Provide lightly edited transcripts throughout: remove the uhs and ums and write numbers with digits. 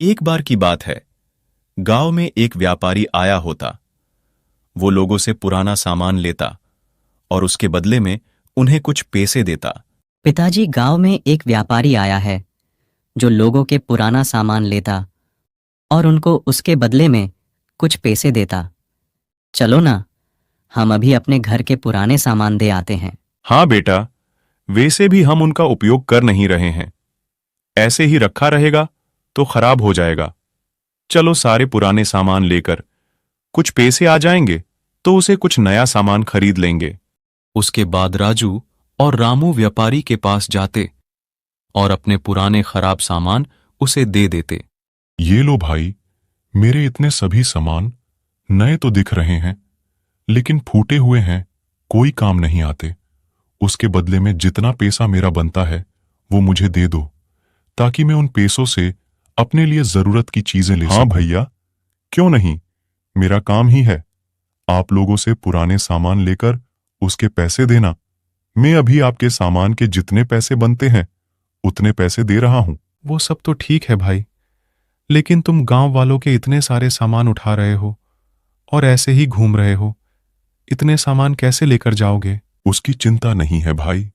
एक बार की बात है, गांव में एक व्यापारी आया होता। वो लोगों से पुराना सामान लेता और उसके बदले में उन्हें कुछ पैसे देता। पिताजी, गांव में एक व्यापारी आया है जो लोगों के पुराना सामान लेता और उनको उसके बदले में कुछ पैसे देता। चलो ना, हम अभी अपने घर के पुराने सामान दे आते हैं। हाँ बेटा, वैसे भी हम उनका उपयोग कर नहीं रहे हैं। ऐसे ही रखा रहेगा तो खराब हो जाएगा। चलो सारे पुराने सामान लेकर कुछ पैसे आ जाएंगे तो उसे कुछ नया सामान खरीद लेंगे। उसके बाद राजू और रामू व्यापारी के पास जाते और अपने पुराने खराब सामान उसे दे देते। ये लो भाई, मेरे इतने सभी सामान नए तो दिख रहे हैं, लेकिन फूटे हुए हैं, कोई काम नहीं आते। उसके बदले में जितना पैसा मेरा बनता है वो मुझे दे दो, ताकि मैं उन पैसों से अपने लिए जरूरत की चीजें ले सकूं। हाँ भैया, क्यों नहीं, मेरा काम ही है आप लोगों से पुराने सामान लेकर उसके पैसे देना। मैं अभी आपके सामान के जितने पैसे बनते हैं उतने पैसे दे रहा हूं। वो सब तो ठीक है भाई, लेकिन तुम गांव वालों के इतने सारे सामान उठा रहे हो और ऐसे ही घूम रहे हो। इतने सामान कैसे लेकर जाओगे? उसकी चिंता नहीं है भाई,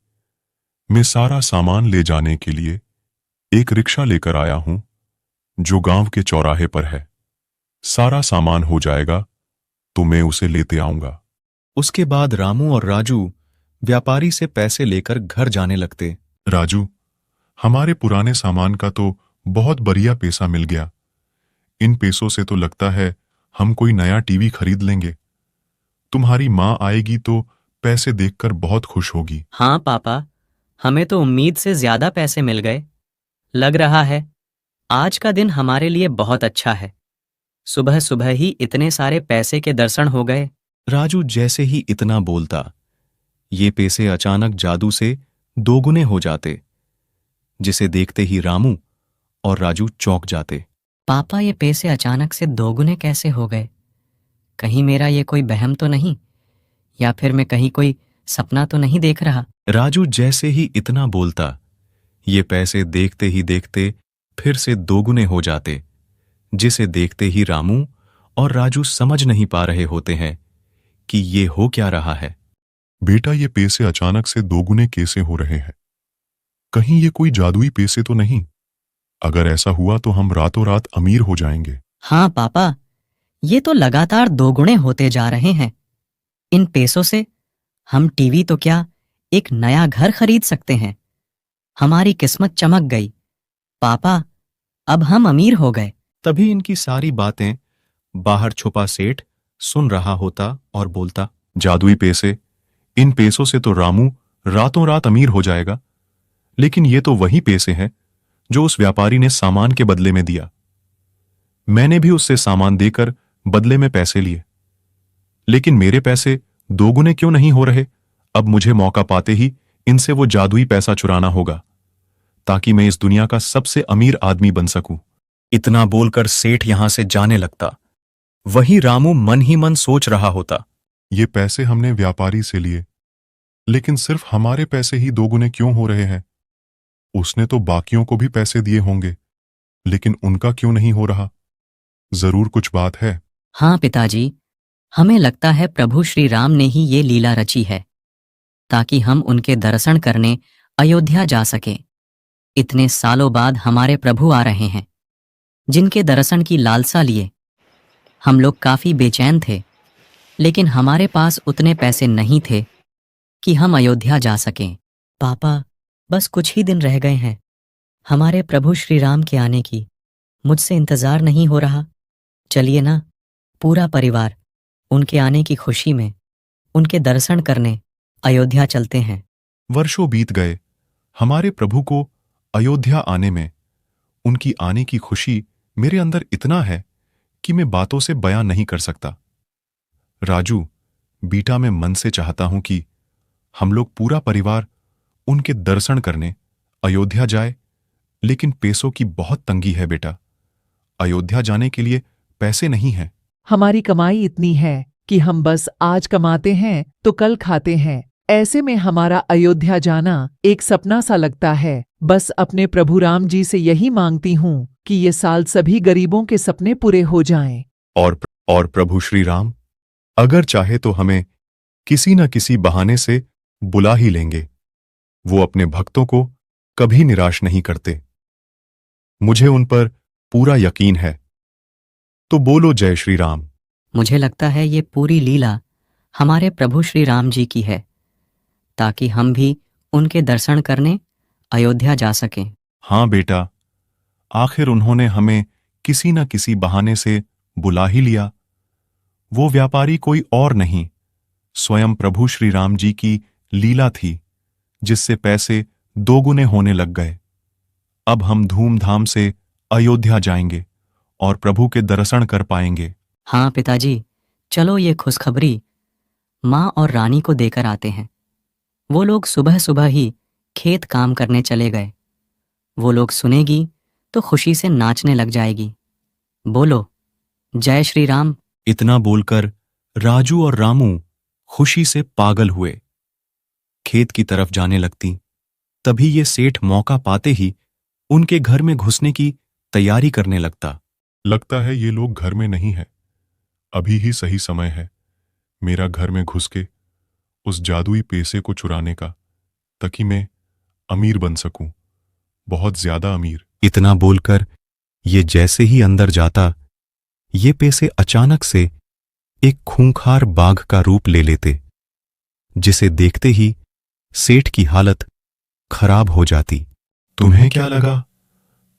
मैं सारा सामान ले जाने के लिए एक रिक्शा लेकर आया हूं जो गांव के चौराहे पर है। सारा सामान हो जाएगा तो मैं उसे लेते आऊंगा। उसके बाद रामू और राजू व्यापारी से पैसे लेकर घर जाने लगते। राजू, हमारे पुराने सामान का तो बहुत बढ़िया पैसा मिल गया। इन पैसों से तो लगता है हम कोई नया टीवी खरीद लेंगे। तुम्हारी माँ आएगी तो पैसे देखकर बहुत खुश होगी। हाँ पापा, हमें तो उम्मीद से ज्यादा पैसे मिल गए। लग रहा है आज का दिन हमारे लिए बहुत अच्छा है। सुबह सुबह ही इतने सारे पैसे के दर्शन हो गए। राजू जैसे ही इतना बोलता, ये पैसे अचानक जादू से दोगुने हो जाते, जिसे देखते ही रामू और राजू चौंक जाते। पापा, ये पैसे अचानक से दोगुने कैसे हो गए? कहीं मेरा ये कोई वहम तो नहीं, या फिर मैं कहीं कोई सपना तो नहीं देख रहा? राजू जैसे ही इतना बोलता, ये पैसे देखते ही देखते फिर से दोगुने हो जाते, जिसे देखते ही रामू और राजू समझ नहीं पा रहे होते हैं कि ये हो क्या रहा है। बेटा, ये पैसे अचानक से दोगुने कैसे हो रहे हैं? कहीं ये कोई जादुई पैसे तो नहीं? अगर ऐसा हुआ तो हम रातों रात अमीर हो जाएंगे। हाँ पापा, ये तो लगातार दोगुने होते जा रहे हैं। इन पैसों से हम टीवी तो क्या, एक नया घर खरीद सकते हैं। हमारी किस्मत चमक गई पापा, अब हम अमीर हो गए। तभी इनकी सारी बातें बाहर छुपा सेठ सुन रहा होता और बोलता, जादुई पैसे, इन पैसों से तो रामू रातों रात अमीर हो जाएगा। लेकिन ये तो वही पैसे हैं जो उस व्यापारी ने सामान के बदले में दिया। मैंने भी उससे सामान देकर बदले में पैसे लिए, लेकिन मेरे पैसे दोगुने क्यों नहीं हो रहे? अब मुझे मौका पाते ही इनसे वो जादुई पैसा चुराना होगा, ताकि मैं इस दुनिया का सबसे अमीर आदमी बन सकूं। इतना बोलकर सेठ यहां से जाने लगता। वहीं रामू मन ही मन सोच रहा होता, ये पैसे हमने व्यापारी से लिए, लेकिन सिर्फ हमारे पैसे ही दोगुने क्यों हो रहे हैं? उसने तो बाकियों को भी पैसे दिए होंगे, लेकिन उनका क्यों नहीं हो रहा? जरूर कुछ बात है। हाँ पिताजी, हमें लगता है प्रभु श्री राम ने ही ये लीला रची है, ताकि हम उनके दर्शन करने अयोध्या जा सकें। इतने सालों बाद हमारे प्रभु आ रहे हैं, जिनके दर्शन की लालसा लिए हम लोग काफी बेचैन थे, लेकिन हमारे पास उतने पैसे नहीं थे कि हम अयोध्या जा सकें। पापा, बस कुछ ही दिन रह गए हैं हमारे प्रभु श्री राम के आने की। मुझसे इंतजार नहीं हो रहा। चलिए ना, पूरा परिवार उनके आने की खुशी में उनके दर्शन करने अयोध्या चलते हैं। वर्षों बीत गए। हमारे प्रभु को अयोध्या आने में, उनकी आने की खुशी मेरे अंदर इतना है कि मैं बातों से बयां नहीं कर सकता। राजू, बीटा, मैं मन से चाहता हूं कि हम लोग पूरा परिवार उनके दर्शन करने अयोध्या जाए, लेकिन पैसों की बहुत तंगी है बेटा। अयोध्या जाने के लिए पैसे नहीं हैं। हमारी कमाई इतनी है कि हम बस आज कमाते हैं तो कल खाते हैं। ऐसे में हमारा अयोध्या जाना एक सपना सा लगता है। बस अपने प्रभु राम जी से यही मांगती हूँ कि ये साल सभी गरीबों के सपने पूरे हो जाएं। और प्रभु श्री राम अगर चाहे तो हमें किसी न किसी बहाने से बुला ही लेंगे। वो अपने भक्तों को कभी निराश नहीं करते। मुझे उन पर पूरा यकीन है। तो बोलो जय श्री राम। मुझे लगता है ये पूरी लीला हमारे प्रभु श्री राम जी की है, ताकि हम भी उनके दर्शन करने अयोध्या जा सकें। हाँ बेटा, आखिर उन्होंने हमें किसी न किसी बहाने से बुला ही लिया। वो व्यापारी कोई और नहीं, स्वयं प्रभु श्री राम जी की लीला थी, जिससे पैसे दोगुने होने लग गए। अब हम धूमधाम से अयोध्या जाएंगे और प्रभु के दर्शन कर पाएंगे। हाँ पिताजी, चलो ये खुशखबरी माँ और रानी को देकर आते हैं। वो लोग सुबह सुबह ही खेत काम करने चले गए। वो लोग सुनेगी तो खुशी से नाचने लग जाएगी। बोलो जय श्री राम। इतना बोलकर राजू और रामू खुशी से पागल हुए, खेत की तरफ जाने लगती। तभी ये सेठ मौका पाते ही उनके घर में घुसने की तैयारी करने लगता। लगता है ये लोग घर में नहीं है। अभी ही सही समय है मेरा घर में घुस के उस जादुई पैसे को चुराने का, ताकि मैं अमीर बन सकूं, बहुत ज्यादा अमीर। इतना बोलकर ये जैसे ही अंदर जाता, ये पैसे अचानक से एक खूंखार बाघ का रूप ले लेते, जिसे देखते ही सेठ की हालत खराब हो जाती। तुम्हें क्या लगा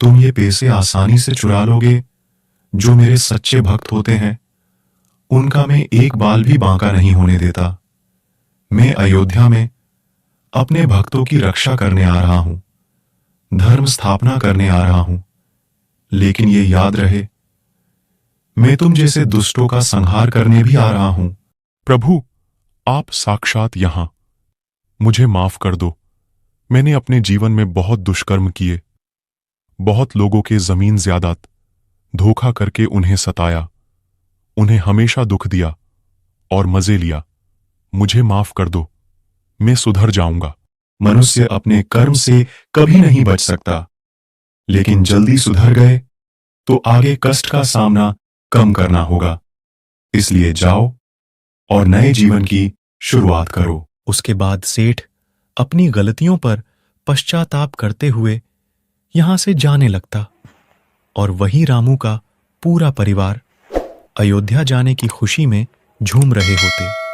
तुम ये पैसे आसानी से चुरा लोगे? जो मेरे सच्चे भक्त होते हैं उनका मैं एक बाल भी बांका नहीं होने देता। मैं अयोध्या में अपने भक्तों की रक्षा करने आ रहा हूं, धर्म स्थापना करने आ रहा हूं। लेकिन ये याद रहे, मैं तुम जैसे दुष्टों का संहार करने भी आ रहा हूं। प्रभु, आप साक्षात यहां। मुझे माफ कर दो। मैंने अपने जीवन में बहुत दुष्कर्म किए, बहुत लोगों के जमीन ज़्यादात धोखा करके उन्हें सताया, उन्हें हमेशा दुख दिया और मजे लिया। मुझे माफ कर दो, मैं सुधर जाऊंगा। मनुष्य अपने कर्म से कभी नहीं बच सकता, लेकिन जल्दी सुधर गए तो आगे कष्ट का सामना कम करना होगा। इसलिए जाओ और नए जीवन की शुरुआत करो। उसके बाद सेठ अपनी गलतियों पर पश्चाताप करते हुए यहां से जाने लगता, और वही रामू का पूरा परिवार अयोध्या जाने की खुशी में झूम रहे होते।